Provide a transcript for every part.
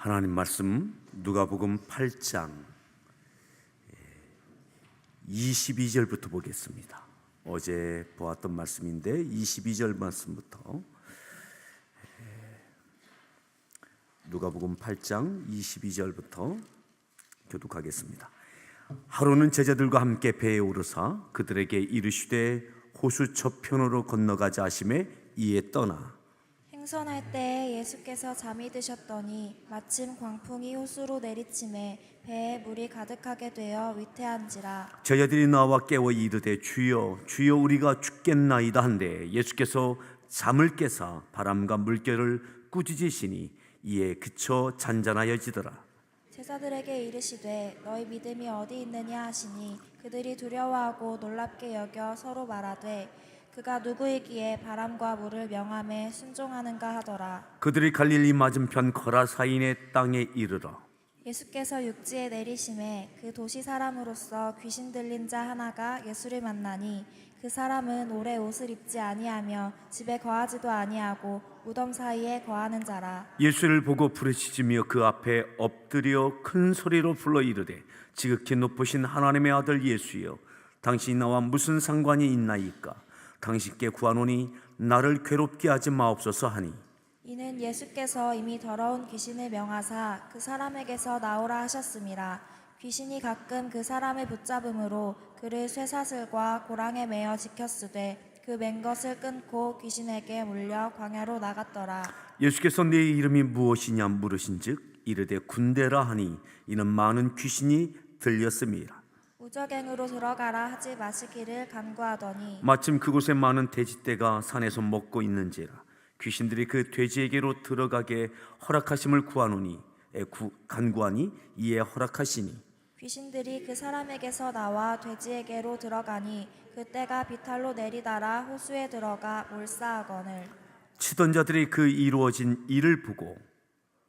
하나님 말씀 누가복음 8장 22절부터 보겠습니다. 어제 보았던 말씀인데 22절 말씀부터 누가복음 8장 22절부터 교독하겠습니다. 하루는 제자들과 함께 배에 오르사 그들에게 이르시되 호수 저편으로 건너가자 하시매 이에 떠나 행선할 때에 예수께서 잠이 드셨더니 마침 광풍이 호수로 내리침에 배에 물이 가득하게 되어 위태한지라. 제자들이 나와 깨워 이르되 주여 주여 우리가 죽겠나이다 한데 예수께서 잠을 깨사 바람과 물결을 꾸짖으시니 이에 그쳐 잔잔하여지더라. 제자들에게 이르시되 너희 믿음이 어디 있느냐 하시니 그들이 두려워하고 놀랍게 여겨 서로 말하되 그가 누구이기에 바람과 물을 명함에 순종하는가 하더라. 그들이 갈릴리 맞은편 거라사인의 땅에 이르러 예수께서 육지에 내리심에 그 도시 사람으로서 귀신 들린 자 하나가 예수를 만나니 그 사람은 오래 옷을 입지 아니하며 집에 거하지도 아니하고 무덤 사이에 거하는 자라. 예수를 보고 부르짖으며 그 앞에 엎드려 큰 소리로 불러 이르되 지극히 높으신 하나님의 아들 예수여 당신이 나와 무슨 상관이 있나이까. 당신께 구하노니 나를 괴롭게 하지 마옵소서 하니 이는 예수께서 이미 더러운 귀신을 명하사 그 사람에게서 나오라 하셨음이라. 귀신이 가끔 그 사람을 붙잡음으로 그를 쇠사슬과 고랑에 매어 지켰으되 그 맨 것을 끊고 귀신에게 물려 광야로 나갔더라. 예수께서 네 이름이 무엇이냐 물으신즉 이르되 군대라 하니 이는 많은 귀신이 들렸음이라. 우저갱으로 들어가라 하지 마시기를 간구하더니 마침 그곳에 많은 돼지떼가 산에서 먹고 있는지라 귀신들이 그 돼지에게로 들어가게 허락하심을 간구하니 이에 허락하시니 귀신들이 그 사람에게서 나와 돼지에게로 들어가니 그때가 비탈로 내리다라 호수에 들어가 몰사하거늘. 치던 자들이 그 이루어진 일을 보고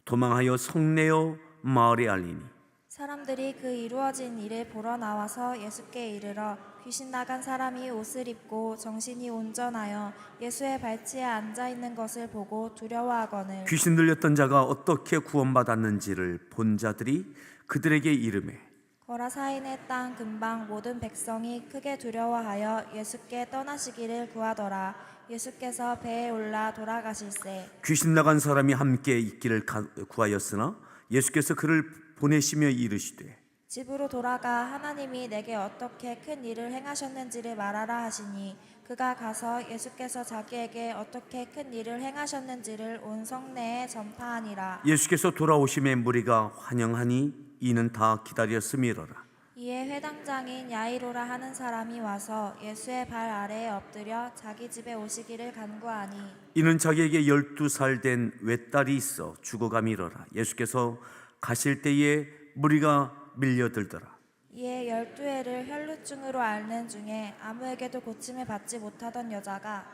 도망하여 성내어 마을에 알리니 사람들이 그 이루어진 일을 보러 나와서 예수께 이르러 귀신 나간 사람이 옷을 입고 정신이 온전하여 예수의 발치에 앉아 있는 것을 보고 두려워하거늘. 귀신 들렸던 자가 어떻게 구원받았는지를 본 자들이 그들에게 이르매 거라사인의 땅 근방 모든 백성이 크게 두려워하여 예수께 떠나시기를 구하더라. 예수께서 배에 올라 돌아가실세 귀신 나간 사람이 함께 있기를 구하였으나 예수께서 그를 보내시며 이르시되 집으로 돌아가 하나님이 내게 어떻게 큰 일을 행하셨는지를 말하라 하시니 그가 가서 예수께서 자기에게 어떻게 큰 일을 행하셨는지를 온 성내에 전파하니라. 예수께서 돌아오심에 무리가 환영하니 이는 다 기다렸음이로라. 이에 회당장인 야이로라 하는 사람이 와서 예수의 발 아래에 엎드려 자기 집에 오시기를 간구하니 이는 자기에게 12살 된 외딸이 있어 죽어가미러라. 예수께서 가실 때에 무리가 밀려들더라. 이에 12해를 혈루증으로 앓는 중에 아무에게도 고침을 받지 못하던 여자가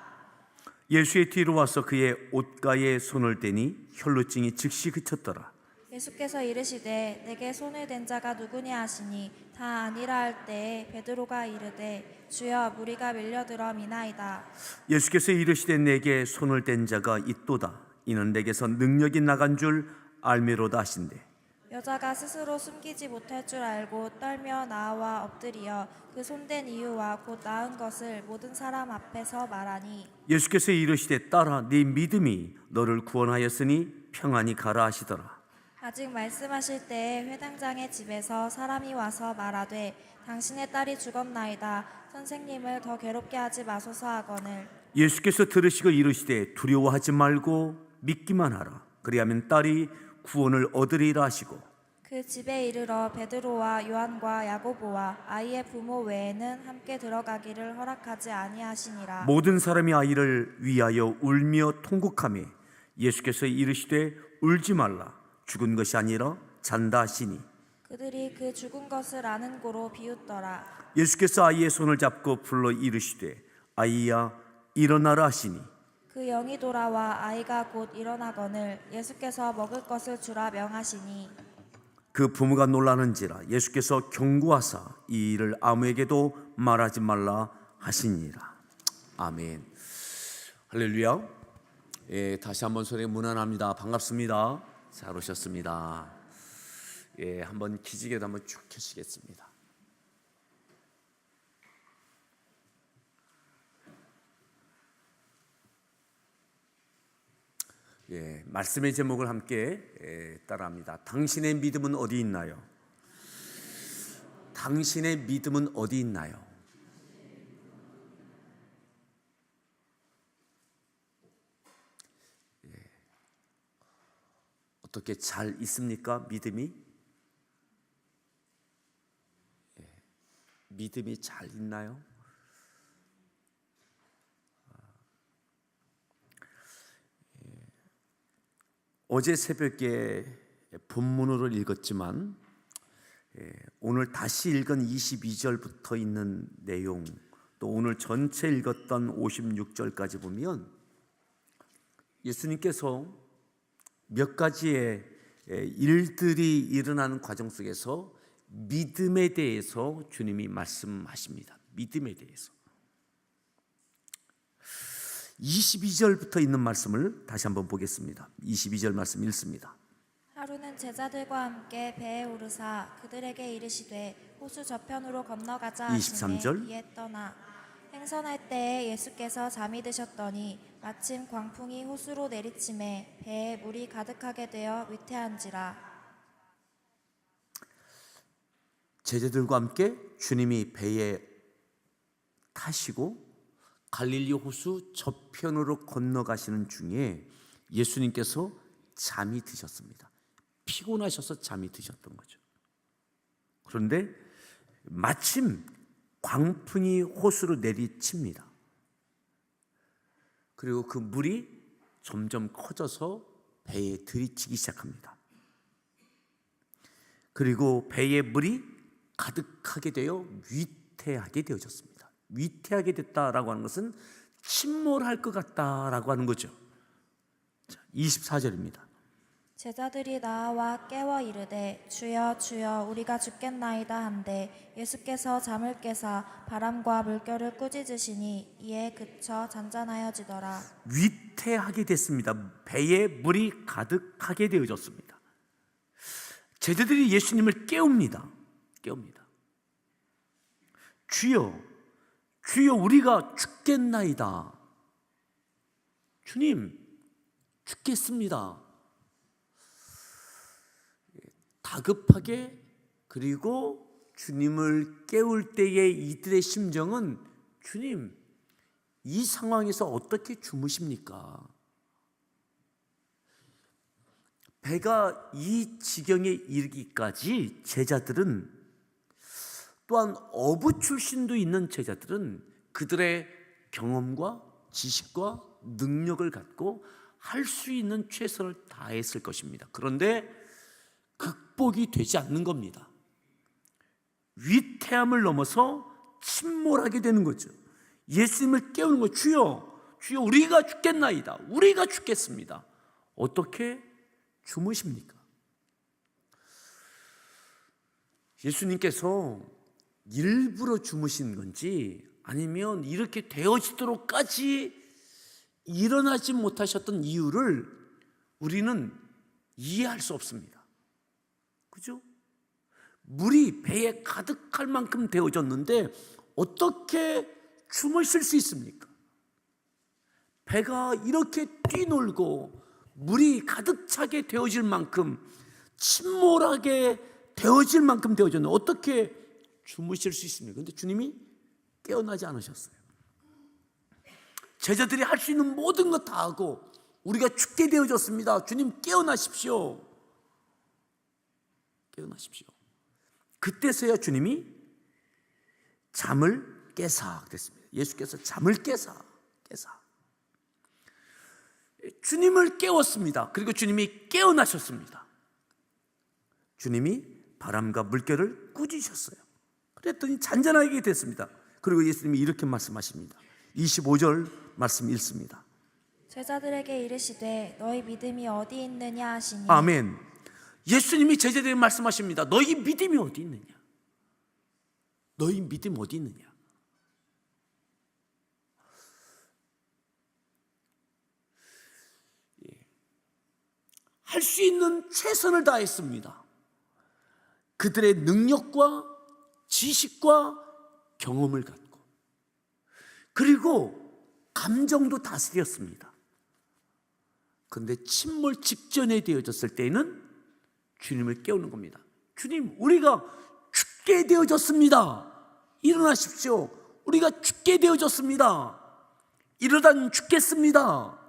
예수의 뒤로 와서 그의 옷가에 손을 대니 혈루증이 즉시 그쳤더라. 예수께서 이르시되 내게 손을 댄 자가 누구냐 하시니 다 아니라 할 때에 베드로가 이르되 주여 무리가 밀려들어 미나이다. 예수께서 이르시되 내게 손을 댄 자가 있도다. 이는 내게서 능력이 나간 줄 알미로다 하신대. 여자가 스스로 숨기지 못할 줄 알고 떨며 나와 엎드리어 그 손댄 이유와 곧 나은 것을 모든 사람 앞에서 말하니 예수께서 이르시되 딸아 네 믿음이 너를 구원하였으니 평안히 가라 하시더라. 아직 말씀하실 때에 회당장의 집에서 사람이 와서 말하되 당신의 딸이 죽었나이다. 선생님을 더 괴롭게 하지 마소서 하거늘. 예수께서 들으시고 이르시되 두려워하지 말고 믿기만 하라. 그리하면 딸이 구원을 얻으리라 하시고 그 집에 이르러 베드로와 요한과 야고보와 아이의 부모 외에는 함께 들어가기를 허락하지 아니하시니라. 모든 사람이 아이를 위하여 울며 통곡하며 예수께서 이르시되 울지 말라. 죽은 것이 아니라 잔다 하시니 그들이 그 죽은 것을 아는 고로 비웃더라. 예수께서 아이의 손을 잡고 불러 이르시되 아이야 일어나라 하시니 그 영이 돌아와 아이가 곧 일어나거늘 예수께서 먹을 것을 주라 명하시니 그 부모가 놀라는지라. 예수께서 경고하사 이 일을 아무에게도 말하지 말라 하시니라. 아멘. 할렐루야. 다시 한번 소리 문안합니다. 반갑습니다. 잘 오셨습니다. 예, 한번 기지개도 한번 쭉 켜시겠습니다. 예, 말씀의 제목을 함께 따라합니다. 당신의 믿음은 어디 있나요? 당신의 믿음은 어디 있나요? 예, 어떻게 잘 있습니까? 믿음이? 예, 믿음이 잘 있나요? 어제 새벽에 본문으로 읽었지만 오늘 다시 읽은 22절부터 있는 내용, 또 오늘 전체 읽었던 56절까지 보면 예수님께서 몇 가지의 일들이 일어나는 과정 속에서 믿음에 대해서 주님이 말씀하십니다. 믿음에 대해서 22절부터 있는 말씀을 다시 한번 보겠습니다. 22절 말씀 읽습니다. 하루는 제자들과 함께 배에 오르사 그들에게 이르시되 호수 저편으로 건너가자 하시매 23절. 이에 떠나 행선할 때에 예수께서 잠이 드셨더니 마침 광풍이 호수로 내리침에 배에 물이 가득하게 되어 위태한지라. 제자들과 함께 주님이 배에 타시고 갈릴리 호수 저편으로 건너가시는 중에 예수님께서 잠이 드셨습니다. 피곤하셔서 잠이 드셨던 거죠. 그런데 마침 광풍이 호수로 내리칩니다. 그리고 그 물이 점점 커져서 배에 들이치기 시작합니다. 그리고 배에 물이 가득하게 되어 위태하게 되어졌습니다. 위태하게 됐다라고 하는 것은 침몰할 것 같다라고 하는 거죠. 24절입니다. 제자들이 나와 깨워 이르되 주여 주여 우리가 죽겠나이다 한데 예수께서 잠을 깨사 바람과 물결을 꾸짖으시니 이에 그쳐 잔잔하여지더라. 위태하게 됐습니다. 배에 물이 가득하게 되어졌습니다. 제자들이 예수님을 깨웁니다. 주여 주여 우리가 죽겠나이다. 주님 죽겠습니다. 다급하게, 그리고 주님을 깨울 때의 이들의 심정은 주님 이 상황에서 어떻게 주무십니까? 배가 이 지경에 이르기까지 제자들은, 또한 어부 출신도 있는 제자들은 그들의 경험과 지식과 능력을 갖고 할 수 있는 최선을 다했을 것입니다. 그런데 극복이 되지 않는 겁니다. 위태함을 넘어서 침몰하게 되는 거죠. 예수님을 깨우는 거예요. 주여, 주여 우리가 죽겠나이다. 우리가 죽겠습니다. 어떻게 주무십니까? 예수님께서 일부러 주무신 건지 아니면 이렇게 되어지도록까지 일어나지 못하셨던 이유를 우리는 이해할 수 없습니다. 그죠? 물이 배에 가득할 만큼 되어졌는데 어떻게 주무실 수 있습니까? 배가 이렇게 뛰놀고 물이 가득 차게 되어질 만큼, 침몰하게 되어질 만큼 되어졌는데 어떻게 주무실 수 있습니까? 그런데 주님이 깨어나지 않으셨어요. 제자들이 할 수 있는 모든 것 다 하고 우리가 죽게 되어졌습니다. 주님 깨어나십시오. 깨어나십시오. 그때서야 주님이 잠을 깨사 그랬습니다. 예수께서 잠을 깨사. 주님을 깨웠습니다. 그리고 주님이 깨어나셨습니다. 주님이 바람과 물결을 꾸짖으셨어요. 그랬더니 잔잔하게 됐습니다. 그리고 예수님이 이렇게 말씀하십니다. 25절 말씀 읽습니다. 제자들에게 이르시되 너희 믿음이 어디 있느냐 하시니. 아멘. 예수님이 제자들에게 말씀하십니다. 너희 믿음이 어디 있느냐? 너희 믿음 어디 있느냐? 할 수 있는 최선을 다했습니다. 그들의 능력과 지식과 경험을 갖고, 그리고 감정도 다스렸습니다. 그런데 침몰 직전에 되어졌을 때에는 주님을 깨우는 겁니다. 주님, 우리가 죽게 되어졌습니다. 일어나십시오. 우리가 죽게 되어졌습니다. 이러단 죽겠습니다.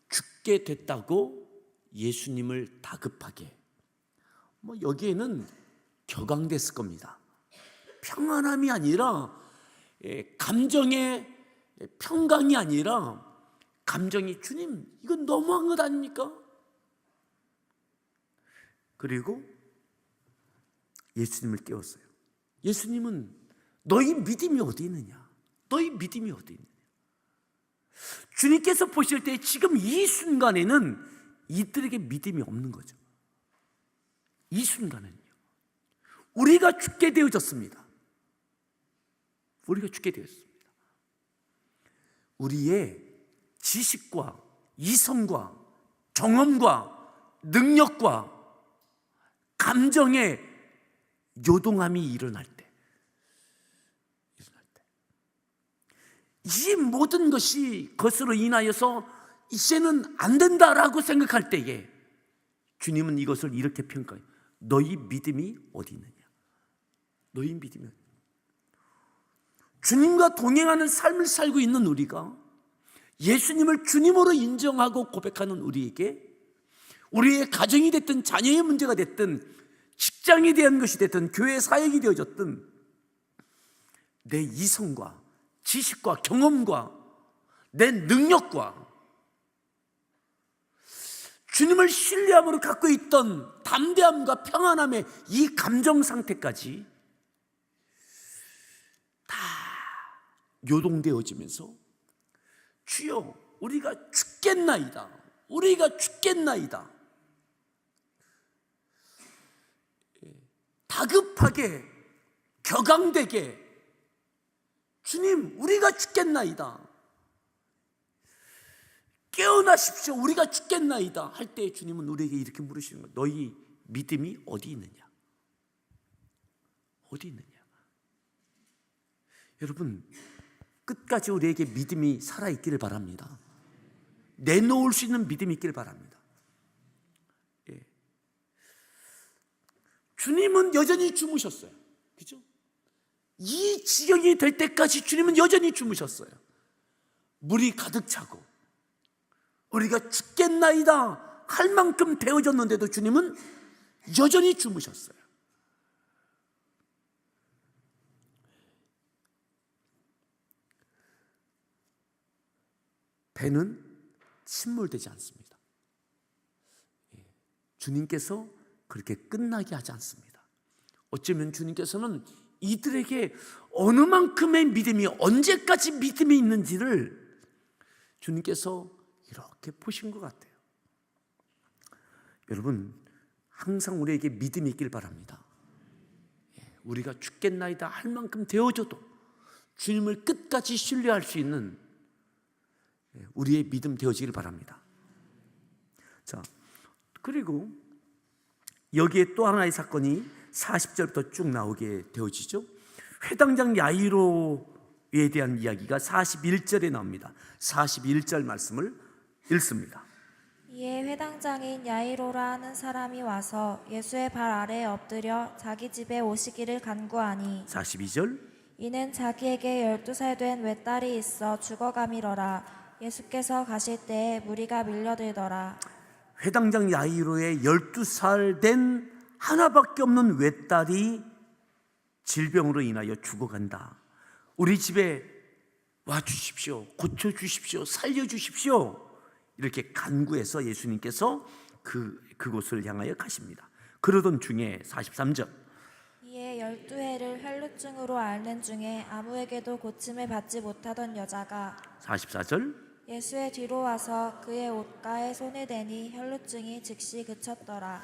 죽게 됐다고 예수님을 다급하게, 여기에는 격앙됐을 겁니다. 평안함이 아니라, 감정의 평강이 아니라 감정이, 주님, 이건 너무한 것 아닙니까? 그리고 예수님을 깨웠어요. 예수님은 너희 믿음이 어디 있느냐? 너희 믿음이 어디 있느냐? 주님께서 보실 때 지금 이 순간에는 이들에게 믿음이 없는 거죠. 이 순간은요, 우리가 죽게 되어졌습니다. 우리가 죽게 되었습니다. 우리의 지식과 이성과 경험과 능력과 감정의 요동함이 일어날 때, 이 모든 것이 것으로 인하여서 이제는 안 된다라고 생각할 때에 주님은 이것을 이렇게 평가해요. 너희 믿음이 어디 있느냐? 너희 믿음이 어디 있느냐? 주님과 동행하는 삶을 살고 있는 우리가, 예수님을 주님으로 인정하고 고백하는 우리에게, 우리의 가정이 됐든 자녀의 문제가 됐든 직장에 대한 것이 됐든 교회 사역이 되어졌든 내 이성과 지식과 경험과 내 능력과 주님을 신뢰함으로 갖고 있던 담대함과 평안함의 이 감정 상태까지 다 요동되어지면서, 주여, 우리가 죽겠나이다, 우리가 죽겠나이다, 다급하게 격앙되게, 주님, 우리가 죽겠나이다, 깨어나십시오, 우리가 죽겠나이다 할 때 주님은 우리에게 이렇게 물으시는 거예요. 너희 믿음이 어디 있느냐? 어디 있느냐? 여러분, 끝까지 우리에게 믿음이 살아있기를 바랍니다. 내놓을 수 있는 믿음이 있기를 바랍니다. 주님은 여전히 주무셨어요. 그죠? 이 지경이 될 때까지 주님은 여전히 주무셨어요. 물이 가득 차고 우리가 죽겠나이다 할 만큼 되어졌는데도 주님은 여전히 주무셨어요. 배는 침몰되지 않습니다. 주님께서 그렇게 끝나게 하지 않습니다. 어쩌면 주님께서는 이들에게 어느 만큼의 믿음이, 언제까지 믿음이 있는지를 주님께서 이렇게 보신 것 같아요. 여러분, 항상 우리에게 믿음이 있길 바랍니다. 우리가 죽겠나이다 할 만큼 되어져도 주님을 끝까지 신뢰할 수 있는 우리의 믿음 되어지길 바랍니다. 자, 그리고 여기에 또 하나의 사건이 40절부터 쭉 나오게 되어지죠. 회당장 야이로에 대한 이야기가 41절에 나옵니다. 41절 말씀을 읽습니다. 이에 회당장인 야이로라 하는 사람이 와서 예수의 발 아래에 엎드려 자기 집에 오시기를 간구하니, 42절, 이는 자기에게 12살 된 외딸이 있어 죽어가미러라. 예수께서 가실 때에 무리가 밀려들더라. 회당장 야이로의 12살 된 하나밖에 없는 외딸이 질병으로 인하여 죽어간다. 우리 집에 와주십시오, 고쳐주십시오, 살려주십시오, 이렇게 간구해서 예수님께서 그곳을 향하여 가십니다. 그러던 중에 43절, 이에 12해를 혈루증으로 앓는 중에 아무에게도 고침을 받지 못하던 여자가 44절, 예수의 뒤로 와서 그의 옷가에 손을 대니 혈루증이 즉시 그쳤더라.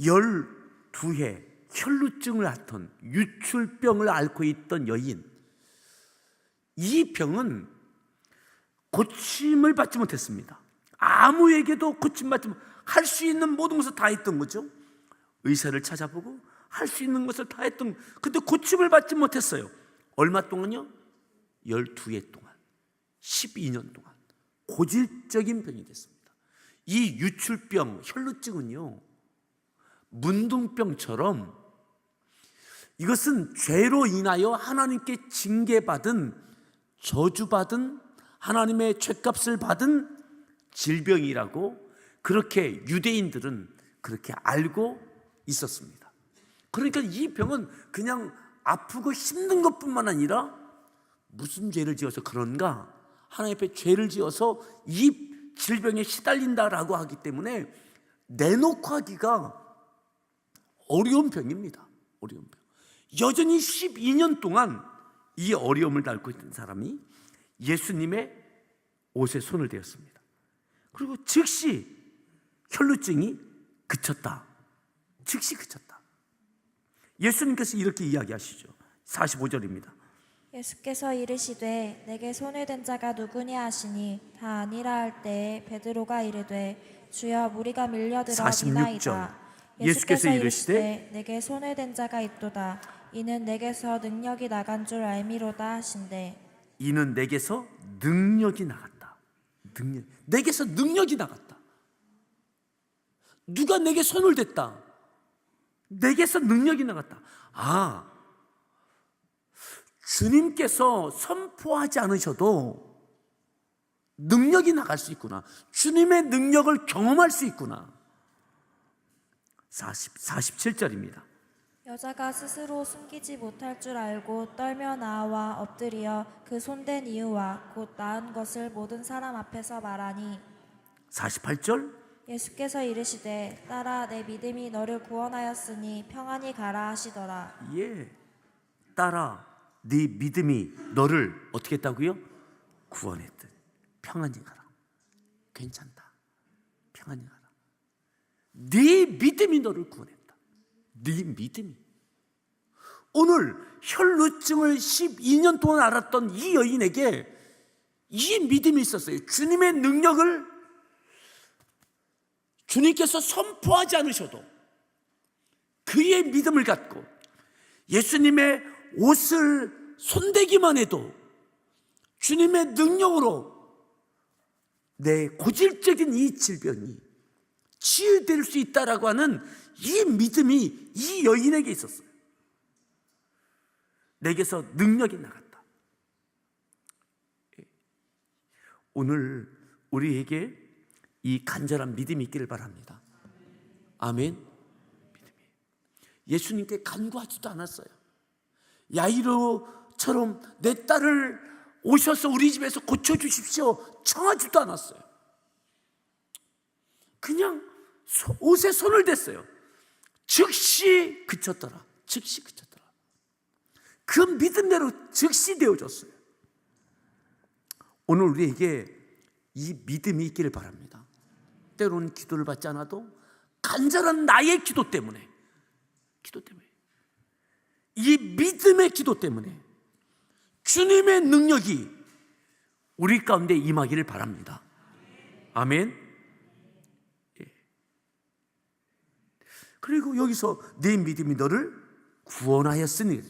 12해 혈루증을 앓던, 유출병을 앓고 있던 여인, 이 병은 고침을 받지 못했습니다. 아무에게도 고침받지 할 수 있는 모든 것을 다 했던 거죠. 의사를 찾아보고 할 수 있는 것을 다 했던, 근데 고침을 받지 못했어요. 얼마 동안요? 12해 동안, 12년 동안 고질적인 병이 됐습니다. 이 유출병, 혈루증은요, 문둥병처럼 이것은 죄로 인하여 하나님께 징계받은, 저주받은, 하나님의 죄값을 받은 질병이라고 그렇게 유대인들은 그렇게 알고 있었습니다. 그러니까 이 병은 그냥 아프고 힘든 것뿐만 아니라 무슨 죄를 지어서 그런가, 하나님 앞에 죄를 지어서 이 질병에 시달린다라고 하기 때문에 내놓고 하기가 어려운 병입니다. 어려운 병. 여전히 12년 동안 이 어려움을 앓고 있던 사람이 예수님의 옷에 손을 대었습니다. 그리고 즉시 혈루증이 그쳤다. 즉시 그쳤다. 예수님께서 이렇게 이야기하시죠. 45절입니다. 예수께서 이르시되 내게 손을 댄 자가 누구냐 하시니 다 아니라 할 때에 베드로가 이르되 주여 무리가 밀려들어 46절. 미나이다. 예수께서 이르시되 내게 손을 댄 자가 있도다. 이는 내게서 능력이 나간 줄 알미로다 하신대. 이는 내게서 능력이 나갔다. 내게서 능력이 나갔다. 누가 내게 손을 댔다. 내게서 능력이 나갔다. 아, 주님께서 선포하지 않으셔도 능력이 나갈 수 있구나. 주님의 능력을 경험할 수 있구나. 47절입니다. 여자가 스스로 숨기지 못할 줄 알고 떨며 나와 엎드려 그 손댄 이유와 곧 나은 것을 모든 사람 앞에서 말하니 48절. 예수께서 이르시되 딸아 내 믿음이 너를 구원하였으니 평안히 가라 하시더라. 예, 딸아 네 믿음이 너를 어떻게 했다고요? 구원했듯 평안히 가라. 괜찮다. 평안히 가라. 네 믿음이 너를 구원했다. 네 믿음이. 오늘 혈루증을 12년 동안 앓았던 이 여인에게 이 믿음이 있었어요. 주님의 능력을 주님께서 선포하지 않으셔도 그의 믿음을 갖고 예수님의 옷을 손대기만 해도 주님의 능력으로 내 고질적인 이 질병이 치유될 수 있다라고 하는 이 믿음이 이 여인에게 있었어요. 내게서 능력이 나갔다. 오늘 우리에게 이 간절한 믿음이 있기를 바랍니다. 아멘. 믿음이. 예수님께 간구하지도 않았어요. 야이로처럼 내 딸을 오셔서 우리 집에서 고쳐주십시오 청하지도 않았어요. 그냥 옷에 손을 댔어요. 즉시 그쳤더라. 즉시 그쳤더라. 그 믿음대로 즉시 되어졌어요. 오늘 우리에게 이 믿음이 있기를 바랍니다. 때로는 기도를 받지 않아도 간절한 나의 기도 때문에 이 믿음의 기도 때문에 주님의 능력이 우리 가운데 임하기를 바랍니다. 아멘. 그리고 여기서 내 믿음이 너를 구원하였으니,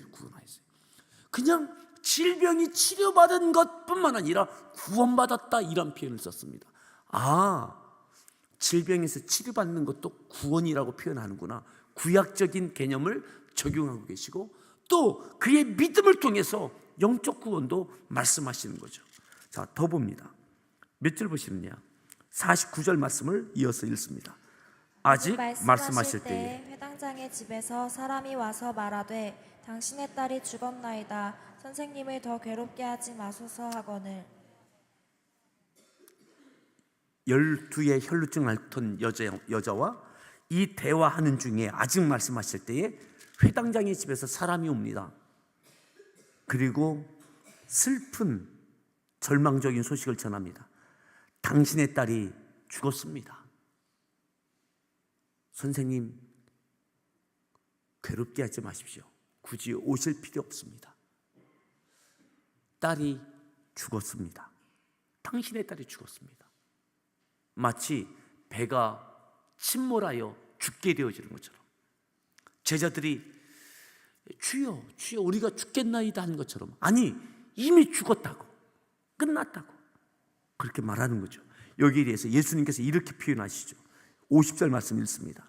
그냥 질병이 치료받은 것뿐만 아니라 구원받았다 이런 표현을 썼습니다. 아, 질병에서 치료받는 것도 구원이라고 표현하는구나. 구약적인 개념을 적용하고 계시고 또 그의 믿음을 통해서 영적 구원도 말씀하시는 거죠. 자, 더 봅니다. 몇 절 보시느냐? 49절 말씀을 이어서 읽습니다. 아직 말씀하실 때에 회당장의 집에서 사람이 와서 말하되 당신의 딸이 죽었나이다. 선생님을 더 괴롭게 하지 마소서 하거늘. 12의 혈루증 앓던 여자와 이 대화하는 중에 아직 말씀하실 때에 회당장의 집에서 사람이 옵니다. 그리고 슬픈 절망적인 소식을 전합니다. 당신의 딸이 죽었습니다. 선생님, 괴롭게 하지 마십시오. 굳이 오실 필요 없습니다. 딸이 죽었습니다. 당신의 딸이 죽었습니다. 마치 배가 침몰하여 죽게 되어지는 것처럼 제자들이 주여 주여 우리가 죽겠나이다 하는 것처럼, 아니 이미 죽었다고, 끝났다고 그렇게 말하는 거죠. 여기에 대해서 예수님께서 이렇게 표현하시죠. 50절 말씀 읽습니다.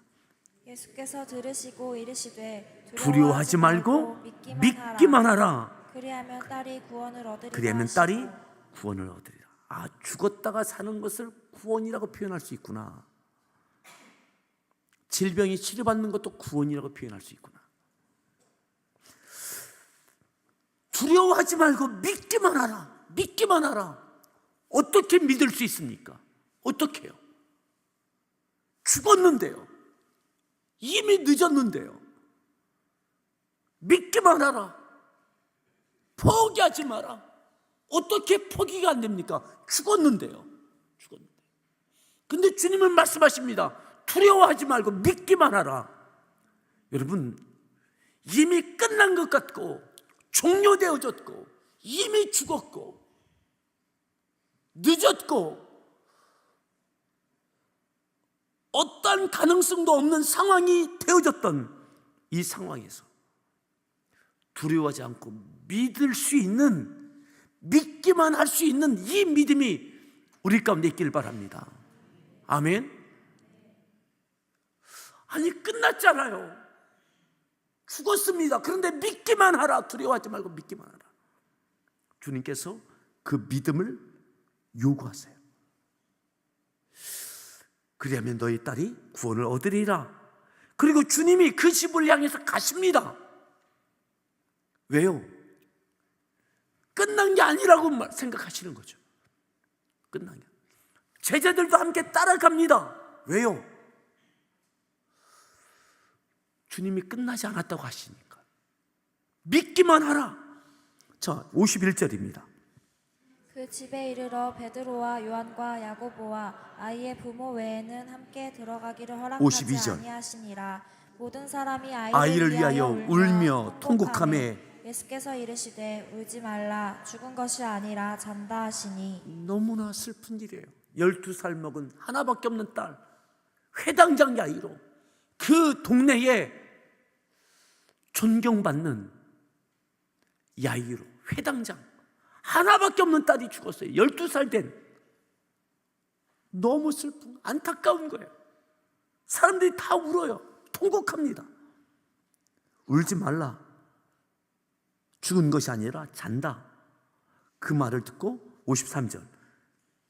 예수께서 들으시고 이르시되 두려워하지 말고 믿기만 하라. 그리하면 딸이 구원을 얻으리라. 그리하면 딸이 구원을 얻으리라. 아, 죽었다가 사는 것을 구원이라고 표현할 수 있구나. 질병이 치료받는 것도 구원이라고 표현할 수 있구나. 두려워하지 말고 믿기만 하라. 믿기만 하라. 어떻게 믿을 수 있습니까? 어떻게요? 죽었는데요. 이미 늦었는데요. 믿기만 하라. 포기하지 마라. 어떻게 포기가 안 됩니까? 죽었는데요. 죽었는데. 근데 주님은 말씀하십니다. 두려워하지 말고 믿기만 하라. 여러분, 이미 끝난 것 같고 종료되어졌고 이미 죽었고 늦었고 어떠한 가능성도 없는 상황이 되어졌던 이 상황에서 두려워하지 않고 믿을 수 있는, 믿기만 할 수 있는 이 믿음이 우리 가운데 있길 바랍니다. 아멘. 아니 끝났잖아요. 죽었습니다. 그런데 믿기만 하라. 두려워하지 말고 믿기만 하라. 주님께서 그 믿음을 요구하세요. 그리하면 너희 딸이 구원을 얻으리라. 그리고 주님이 그 집을 향해서 가십니다. 왜요? 끝난 게 아니라고 생각하시는 거죠. 끝난 게. 제자들도 함께 따라갑니다. 왜요? 주님이 끝나지 않았다고 하시니까. 믿기만 하라. 자, 51절입니다. 그 집에 이르러 베드로와 요한과 야고보와 아이의 부모 외에는 함께 들어가기를 허락하지 52절. 아니하시니라. 모든 사람이 아이를 위하여 울며 통곡하매 예수께서 이르시되 울지 말라. 죽은 것이 아니라 잔다 하시니. 너무나 슬픈 일이에요. 12살 먹은 하나밖에 없는 딸, 회당장 야이로, 그 동네에 존경받는 야이로, 회당장, 하나밖에 없는 딸이 죽었어요. 12살 된. 너무 슬픈, 안타까운 거예요. 사람들이 다 울어요. 통곡합니다. 울지 말라. 죽은 것이 아니라 잔다. 그 말을 듣고 53절.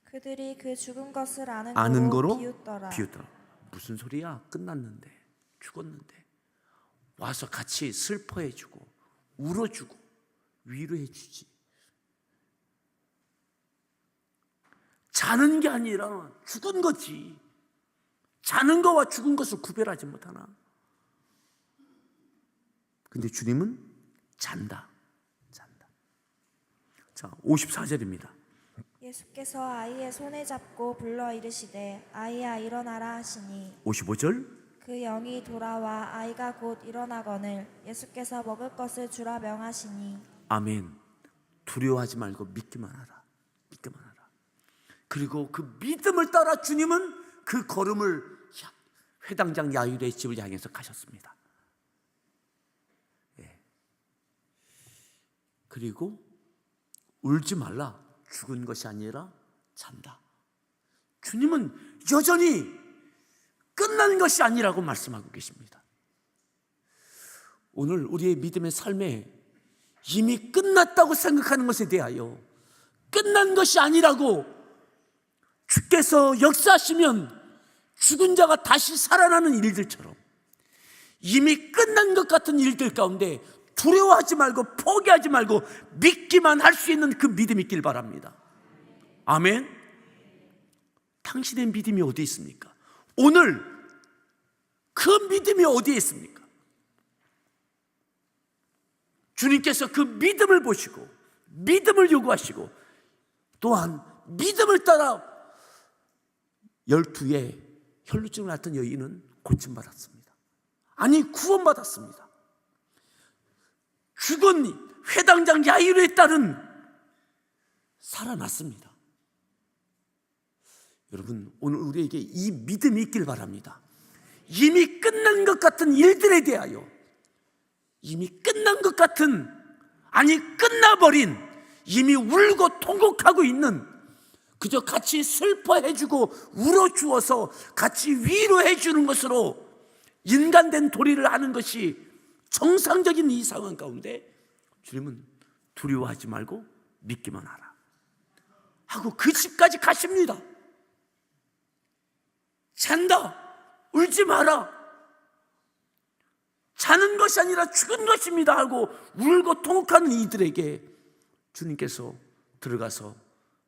그들이 그 죽은 것을 아는 거로 비웃더라. 무슨 소리야? 끝났는데, 죽었는데. 와서 같이 슬퍼해주고 울어주고 위로해주지. 자는 게 아니라 죽은 거지. 자는 거와 죽은 것을 구별하지 못하나? 근데 주님은 잔다. 자, 54절입니다. 예수께서 아이의 손을 잡고 불러 이르시되 아이야 일어나라 하시니 55절. 그 영이 돌아와 아이가 곧 일어나거늘 예수께서 먹을 것을 주라 명하시니. 아멘. 두려워하지 말고 믿기만 하라. 믿기만 하라. 그리고 그 믿음을 따라 주님은 그 걸음을 회당장 야이로의 집을 향해서 가셨습니다. 예. 그리고 울지 말라. 죽은 것이 아니라 잔다. 주님은 여전히 끝난 것이 아니라고 말씀하고 계십니다. 오늘 우리의 믿음의 삶에 이미 끝났다고 생각하는 것에 대하여 끝난 것이 아니라고, 주께서 역사하시면 죽은 자가 다시 살아나는 일들처럼 이미 끝난 것 같은 일들 가운데 두려워하지 말고 포기하지 말고 믿기만 할 수 있는 그 믿음이 있길 바랍니다. 아멘. 당신의 믿음이 어디 있습니까? 오늘 그 믿음이 어디에 있습니까? 주님께서 그 믿음을 보시고 믿음을 요구하시고 또한 믿음을 따라 12의 혈루증을 앓던 여인은 고침받았습니다. 아니 구원받았습니다. 죽은 회당장 야이로의 딸은 살아났습니다. 여러분, 오늘 우리에게 이 믿음이 있길 바랍니다. 이미 끝난 것 같은 일들에 대하여, 이미 끝난 것 같은, 아니 끝나버린, 이미 울고 통곡하고 있는, 그저 같이 슬퍼해주고 울어주어서 같이 위로해주는 것으로 인간된 도리를 하는 것이 정상적인 이 상황 가운데 주님은 두려워하지 말고 믿기만 하라 하고 그 집까지 가십니다. 잔다, 울지 마라, 자는 것이 아니라 죽은 것입니다 하고 울고 통곡하는 이들에게 주님께서 들어가서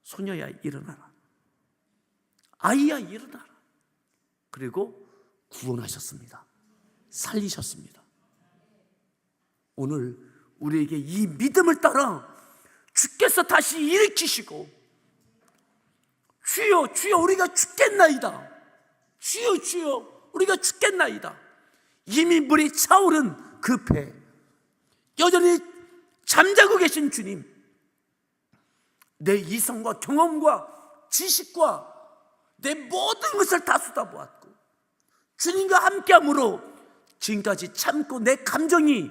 소녀야 일어나라, 아이야 일어나라, 그리고 구원하셨습니다. 살리셨습니다. 오늘 우리에게 이 믿음을 따라 주께서 다시 일으키시고, 주여 주여 우리가 죽겠나이다, 주여 주여 우리가 죽겠나이다, 이미 물이 차오른 그 배, 여전히 잠자고 계신 주님, 내 이성과 경험과 지식과 내 모든 것을 다 쏟아보았고 주님과 함께함으로 지금까지 참고 내 감정이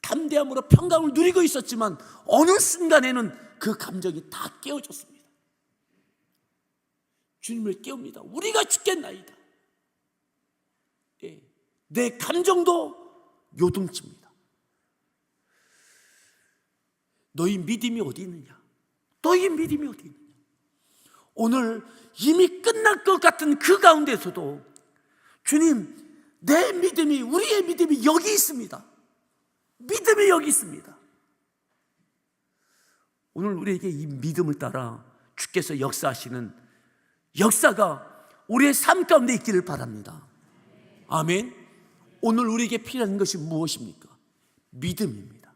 담대함으로 평강을 누리고 있었지만 어느 순간에는 그 감정이 다 깨어졌습니다. 주님을 깨웁니다. 우리가 죽겠나이다. 내 감정도 요동칩니다. 너희 믿음이 어디 있느냐? 너희 믿음이 어디 있느냐? 오늘 이미 끝날 것 같은 그 가운데서도 주님, 내 믿음이, 우리의 믿음이 여기 있습니다. 믿음이 여기 있습니다. 오늘 우리에게 이 믿음을 따라 주께서 역사하시는 역사가 우리의 삶 가운데 있기를 바랍니다. 아멘. 오늘 우리에게 필요한 것이 무엇입니까? 믿음입니다.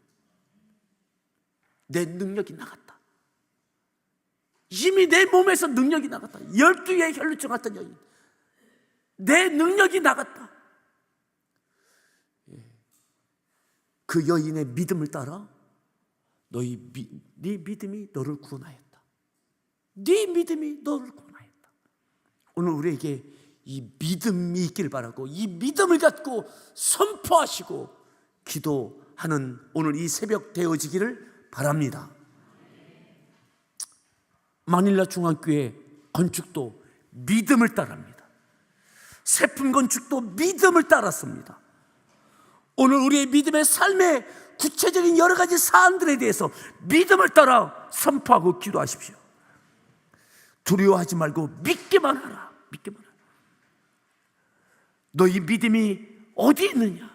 내 능력이 나갔다. 이미 내 몸에서 능력이 나갔다. 12의 혈루증 같은 여인, 내 능력이 나갔다. 그 여인의 믿음을 따라 네 믿음이 너를 구원하였다. 네 믿음이 너를 구원하였다. 오늘 우리에게 이 믿음이 있길 바라고, 이 믿음을 갖고 선포하시고 기도하는 오늘 이 새벽 되어지기를 바랍니다. 마닐라 중앙교회 건축도 믿음을 따릅니다. 세품 건축도 믿음을 따랐습니다. 오늘 우리의 믿음의 삶의 구체적인 여러 가지 사안들에 대해서 믿음을 따라 선포하고 기도하십시오. 두려워하지 말고 믿기만 하라. 믿기만 하라. 너희 믿음이 어디 있느냐?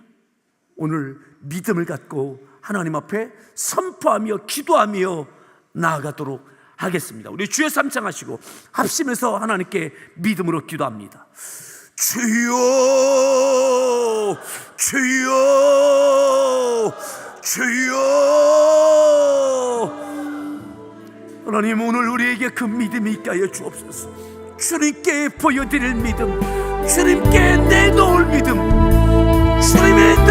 오늘 믿음을 갖고 하나님 앞에 선포하며 기도하며 나아가도록 하겠습니다. 우리 주여 삼창하시고 합심해서 하나님께 믿음으로 기도합니다. 주여 주여 주여. 하나님, 오늘 우리에게 그 믿음이 있게 하여 주옵소서. 주님께 보여드릴 믿음, 주님께 내놓을 믿음, 주님의